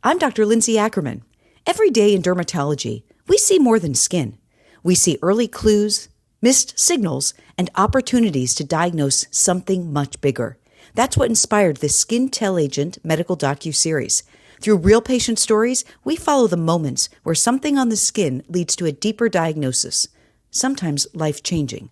I'm Dr. Lindsay Ackerman. Every day in dermatology, we see more than skin. We see early clues, missed signals, and opportunities to diagnose something much bigger. That's what inspired the SkinTellAgent medical docu-series. Through real patient stories, we follow the moments where something on the skin leads to a deeper diagnosis, sometimes life-changing,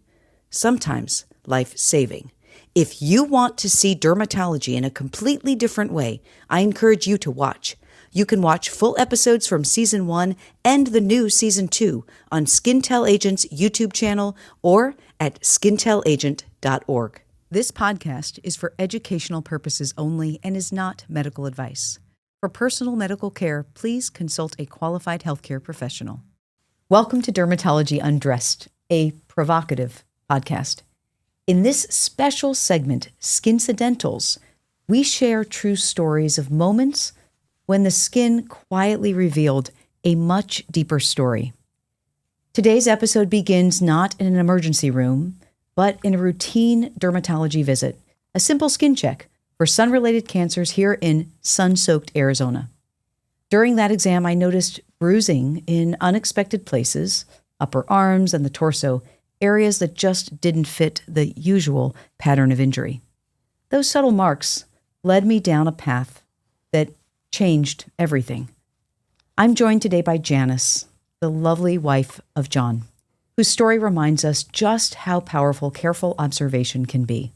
sometimes life-saving. If you want to see dermatology in a completely different way, I encourage you to watch. You can watch full episodes from Season 1 and the new Season 2 on SkinTellAgent's YouTube channel or at SkinTellAgent.org. This podcast is for educational purposes only and is not medical advice. For personal medical care, please consult a qualified healthcare professional. Welcome to Dermatology Undressed, a provocative podcast. In this special segment, Skincidentals, we share true stories of moments when the skin quietly revealed a much deeper story. Today's episode begins not in an emergency room, but in a routine dermatology visit, a simple skin check for sun-related cancers here in sun-soaked Arizona. During that exam, I noticed bruising in unexpected places, upper arms and the torso, areas that just didn't fit the usual pattern of injury. Those subtle marks led me down a path that changed everything. I'm joined today by Janice, the lovely wife of John, whose story reminds us just how powerful careful observation can be.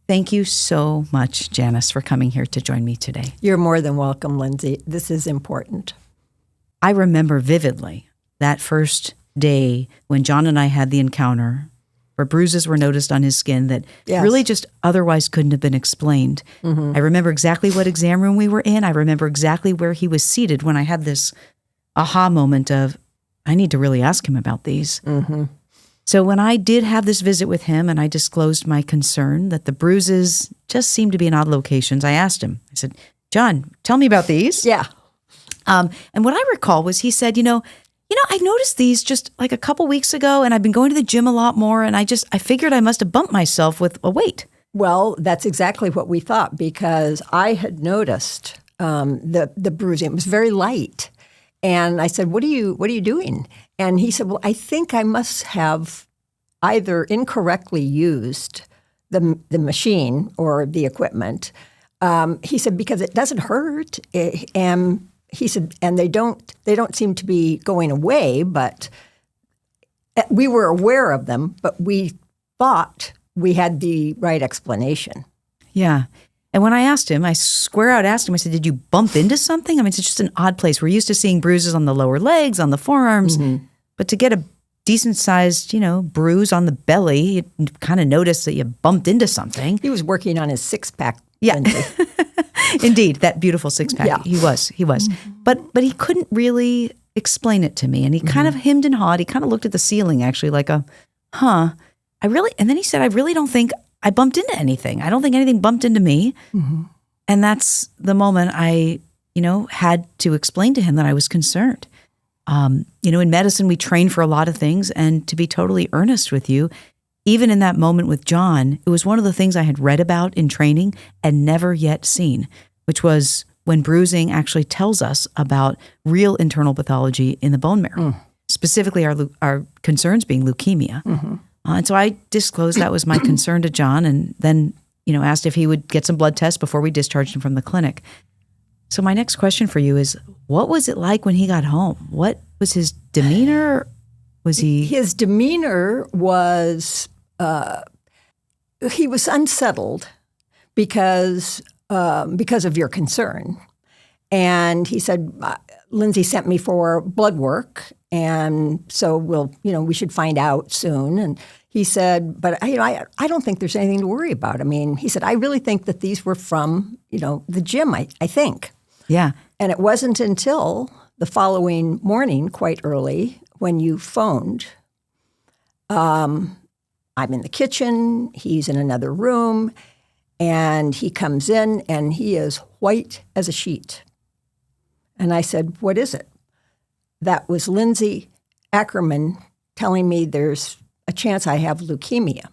Thank you so much, Janice, for coming here to join me today. You're more than welcome, Lindsay. This is important. I remember vividly that first day when John and I had the encounter where bruises were noticed on his skin that really just otherwise couldn't have been explained. Mm-hmm. I remember exactly what exam room we were in. I remember exactly where he was seated when I had this aha moment of, I need to really ask him about these. Mm-hmm. So when I did have this visit with him and I disclosed my concern that the bruises just seemed to be in odd locations, I asked him, I said, John, tell me about these. Yeah. And what I recall was he said, I noticed these just like a couple weeks ago, and I've been going to the gym a lot more, and I figured I must have bumped myself with a weight. Well, that's exactly what we thought, because I had noticed the bruising. It was very light. And I said, what are you doing? And he said, well, I think I must have either incorrectly used the machine or the equipment. He said, because it doesn't hurt. And he said, and they don't seem to be going away, but we were aware of them, but we thought we had the right explanation. Yeah. And when I asked him, I square out asked him, I said, did you bump into something? I mean, it's just an odd place. We're used to seeing bruises on the lower legs, on the forearms, but to get a decent-sized, bruise on the belly, you kind of notice that you bumped into something. He was working on his six-pack. Yeah. Indeed, that beautiful six-pack. Yeah. He was. Mm-hmm. But he couldn't really explain it to me. And he kind of hemmed and hawed. He kind of looked at the ceiling, actually, like and then he said, I really don't think I bumped into anything. I don't think anything bumped into me. Mm-hmm. And that's the moment I, had to explain to him that I was concerned. In medicine, we train for a lot of things. And to be totally earnest with you, even in that moment with John, it was one of the things I had read about in training and never yet seen, which was when bruising actually tells us about real internal pathology in the bone marrow, specifically our concerns being leukemia. Mm-hmm. And so I disclosed that was my concern to John, and then, asked if he would get some blood tests before we discharged him from the clinic. So my next question for you is, what was it like when he got home? What was his demeanor? His demeanor was, he was unsettled because of your concern. And he said, Lindsay sent me for blood work, and so we should find out soon. And he said, but I don't think there's anything to worry about. I mean, he said, I really think that these were from, the gym, I think. Yeah. And it wasn't until the following morning, quite early, when you phoned. I'm in the kitchen, he's in another room, and he comes in, and he is white as a sheet. And I said, what is it? That was Lindsay Ackerman telling me there's a chance I have leukemia.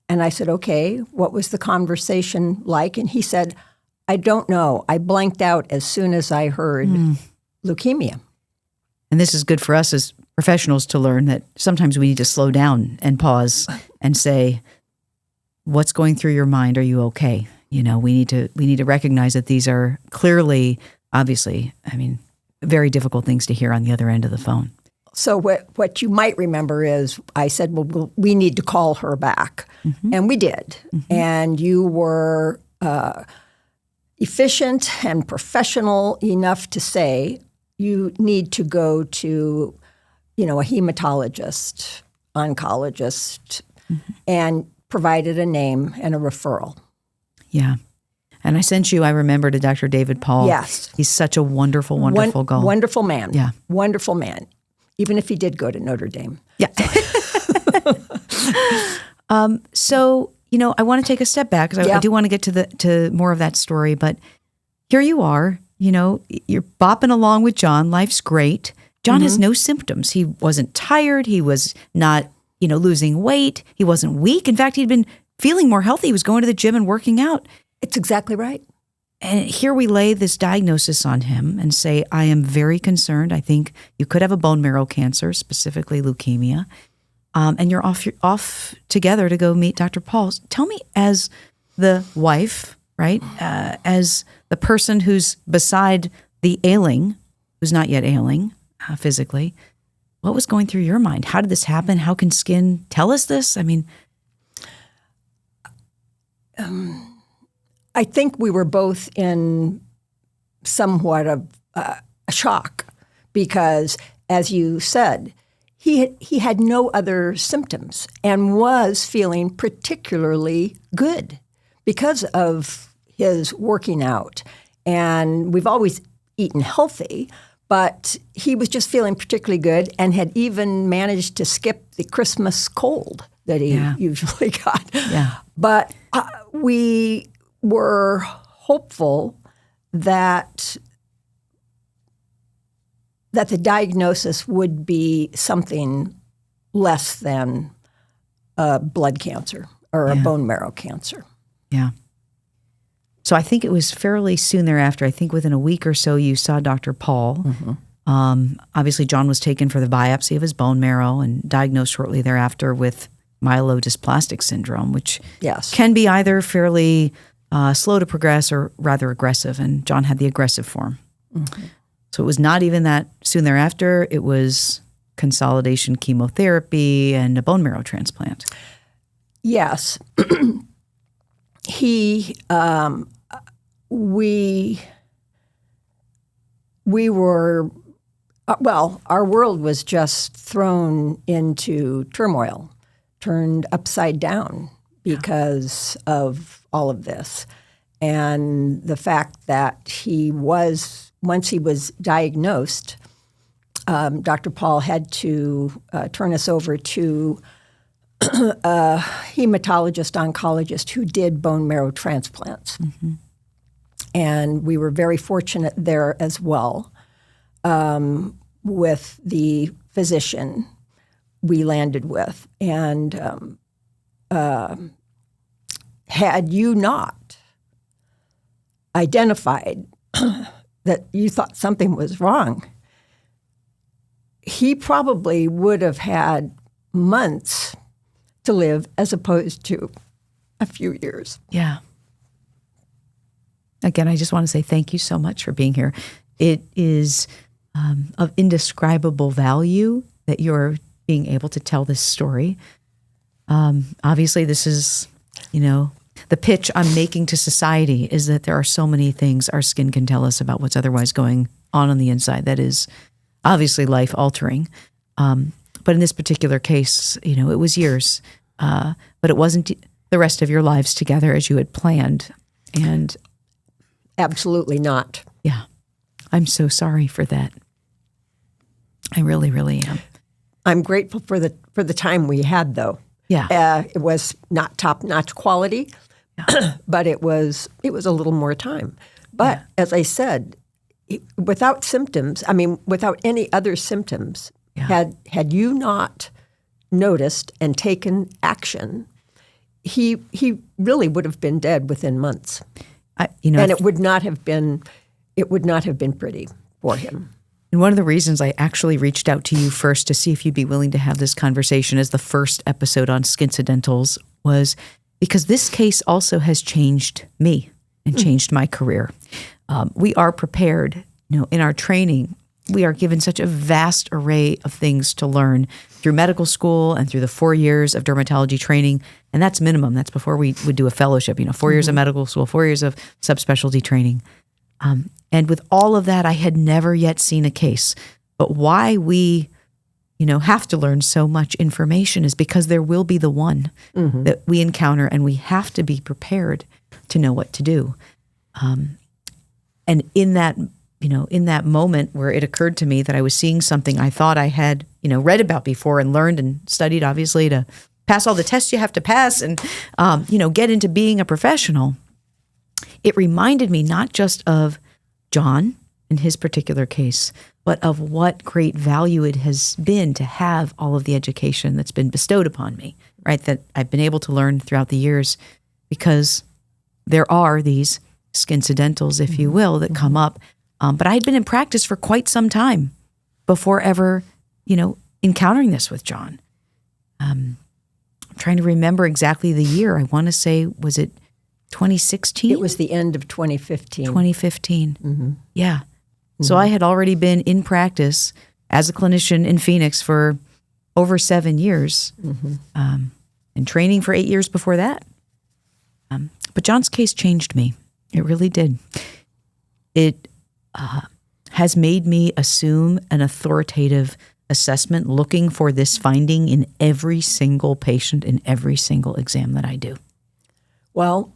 And I said, okay, what was the conversation like? And he said, I don't know. I blanked out as soon as I heard leukemia. And this is good for us as professionals to learn that sometimes we need to slow down and pause and say, what's going through your mind? Are you okay? We need to recognize that these are clearly, obviously, very difficult things to hear on the other end of the phone. So what you might remember is I said, well, we need to call her back. Mm-hmm. And we did. Mm-hmm. And you were efficient and professional enough to say you need to go to, a hematologist, oncologist, and provided a name and a referral. Yeah. And I sent you, I remember, to Dr. David Paul. Yes. He's such a wonderful guy. Wonderful man. Yeah. Wonderful man. Even if he did go to Notre Dame. Yeah. So, I want to take a step back because I do want to get to more of that story. But here you are, you're bopping along with John. Life's great. John has no symptoms. He wasn't tired. He was not, losing weight. He wasn't weak. In fact, he'd been feeling more healthy. He was going to the gym and working out. It's exactly right. And here we lay this diagnosis on him and say, I am very concerned. I think you could have a bone marrow cancer, specifically leukemia. And you're off together to go meet Dr. Paul. Tell me, as the wife, right, as the person who's beside the ailing, who's not yet ailing physically, what was going through your mind? How did this happen? How can skin tell us this? I think we were both in somewhat of a shock because, as you said, he had no other symptoms and was feeling particularly good because of his working out. And we've always eaten healthy, but he was just feeling particularly good and had even managed to skip the Christmas cold that he usually got. Yeah. But we were hopeful that the diagnosis would be something less than a blood cancer or a bone marrow cancer. Yeah. So I think it was fairly soon thereafter, I think within a week or so, you saw Dr. Paul. Mm-hmm. Obviously, John was taken for the biopsy of his bone marrow and diagnosed shortly thereafter with myelodysplastic syndrome, which can be either fairly slow to progress or rather aggressive. And John had the aggressive form. Mm-hmm. So it was not even that soon thereafter. It was consolidation chemotherapy and a bone marrow transplant. Yes. We were, our world was just thrown into turmoil, turned upside down because of all of this. And the fact that once he was diagnosed, Dr. Paul had to turn us over to a hematologist oncologist who did bone marrow transplants. Mm-hmm. And we were very fortunate there as well with the physician we landed with. And had you not identified that you thought something was wrong, he probably would have had months to live as opposed to a few years. Yeah. Again, I just want to say thank you so much for being here. It is of indescribable value that you're being able to tell this story. Obviously, this is, the pitch I'm making to society is that there are so many things our skin can tell us about what's otherwise going on the inside that is obviously life-altering. But in this particular case, it was years, but it wasn't the rest of your lives together as you had planned. And absolutely not. Yeah. I'm so sorry for that. I really, really am. I'm grateful for the time we had, though. Yeah. It was not top-notch quality, but it was a little more time. But as I said, without symptoms, without any other symptoms, had you not noticed and taken action, he really would have been dead within months. And it would not have been pretty for him. And one of the reasons I actually reached out to you first to see if you'd be willing to have this conversation as the first episode on Skincidentals was because this case also has changed me and changed my career. We are prepared, in our training, we are given such a vast array of things to learn through medical school and through the 4 years of dermatology training. And that's minimum. That's before we would do a fellowship, 4 years of medical school, 4 years of subspecialty training. And with all of that, I had never yet seen a case. But why we, have to learn so much information is because there will be the one that we encounter, and we have to be prepared to know what to do. And in that moment where it occurred to me that I was seeing something I thought I had, read about before and learned and studied, obviously, to pass all the tests you have to pass and, get into being a professional, it reminded me not just of John in his particular case, but of what great value it has been to have all of the education that's been bestowed upon me, right? That I've been able to learn throughout the years, because there are these skincidentals, if you will, that come up. But I had been in practice for quite some time before ever, encountering this with John. I'm trying to remember exactly the year. I want to say, was it 2016? It was the end of 2015. 2015. Yeah. So I had already been in practice as a clinician in Phoenix for over 7 years, and training for 8 years before that. But John's case changed me. It really did. It has made me assume an authoritative assessment, looking for this finding in every single patient, in every single exam that I do. Well,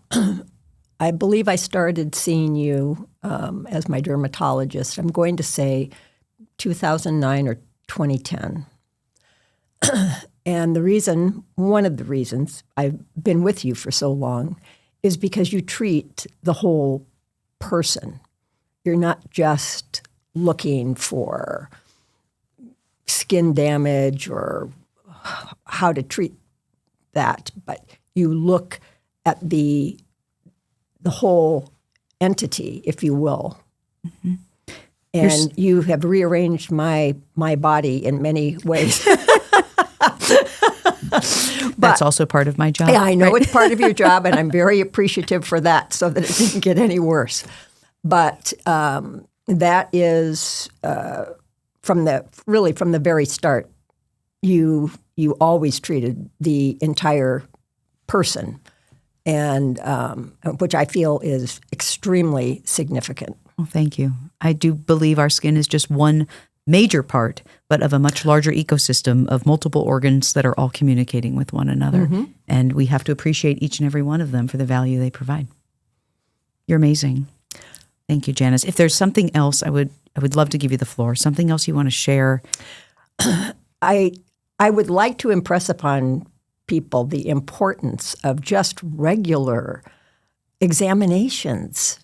I believe I started seeing you as my dermatologist. I'm going to say 2009 or 2010. And one of the reasons I've been with you for so long is because you treat the whole person. You're not just looking for skin damage or how to treat that, but you look at the whole entity, if you will. And you have rearranged my body in many ways. That's also part of my job. Yeah, I know it's part of your job, and I'm very appreciative for that, so that it didn't get any worse. But that is from the very start. You always treated the entire person, and which I feel is extremely significant. Well, thank you. I do believe our skin is just one major part, but of a much larger ecosystem of multiple organs that are all communicating with one another. And we have to appreciate each and every one of them for the value they provide. You're amazing. Thank you, Janice. If there's something else, I would love to give you the floor. Something else you want to share? I would like to impress upon people the importance of just regular examinations.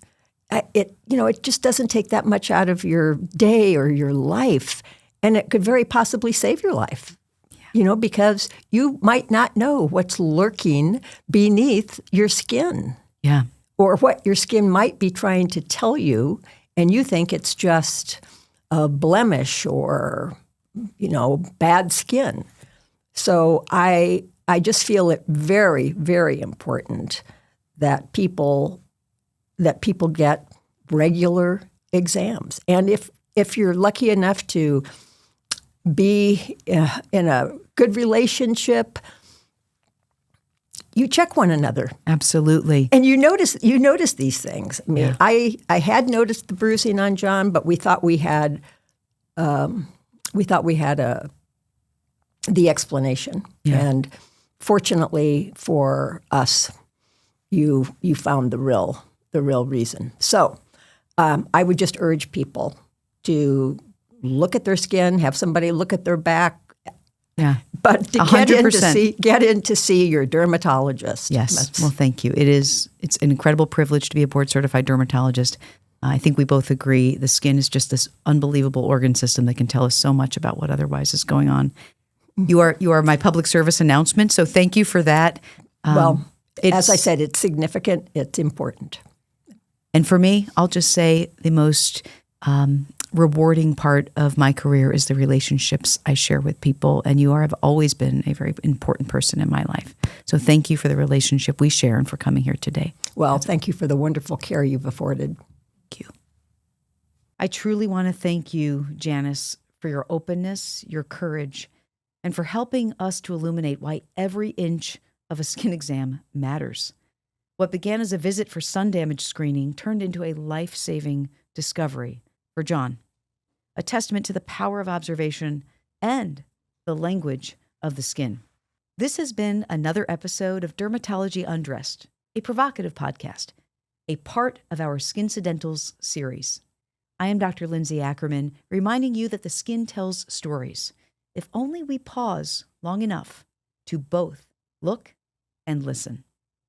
It just doesn't take that much out of your day or your life, and it could very possibly save your life. Because you might not know what's lurking beneath your skin. Yeah. Or what your skin might be trying to tell you, and you think it's just a blemish or, bad skin. So I just feel it very, very important that people get regular exams. And if you're lucky enough to be in a good relationship, you check one another. Absolutely. And you notice these things. I mean, I had noticed the bruising on John, but we thought we had the explanation. Yeah. And fortunately for us, you found the real reason. So I would just urge people to look at their skin, have somebody look at their back. Yeah. But to 100%. get in to see your dermatologist. Yes. Well, thank you. It's an incredible privilege to be a board-certified dermatologist. I think we both agree the skin is just this unbelievable organ system that can tell us so much about what otherwise is going on. You are my public service announcement, so thank you for that. As I said, it's significant. It's important. And for me, I'll just say the most rewarding part of my career is the relationships I share with people. And you have always been a very important person in my life. So thank you for the relationship we share and for coming here today. Well, thank you for the wonderful care you've afforded. Thank you. I truly want to thank you, Janice, for your openness, your courage, and for helping us to illuminate why every inch of a skin exam matters. What began as a visit for sun damage screening turned into a life-saving discovery for John, a testament to the power of observation and the language of the skin. This has been another episode of Dermatology Undressed, a provocative podcast, a part of our Skincidentals series. I am Dr. Lindsay Ackerman, reminding you that the skin tells stories, if only we pause long enough to both look and listen.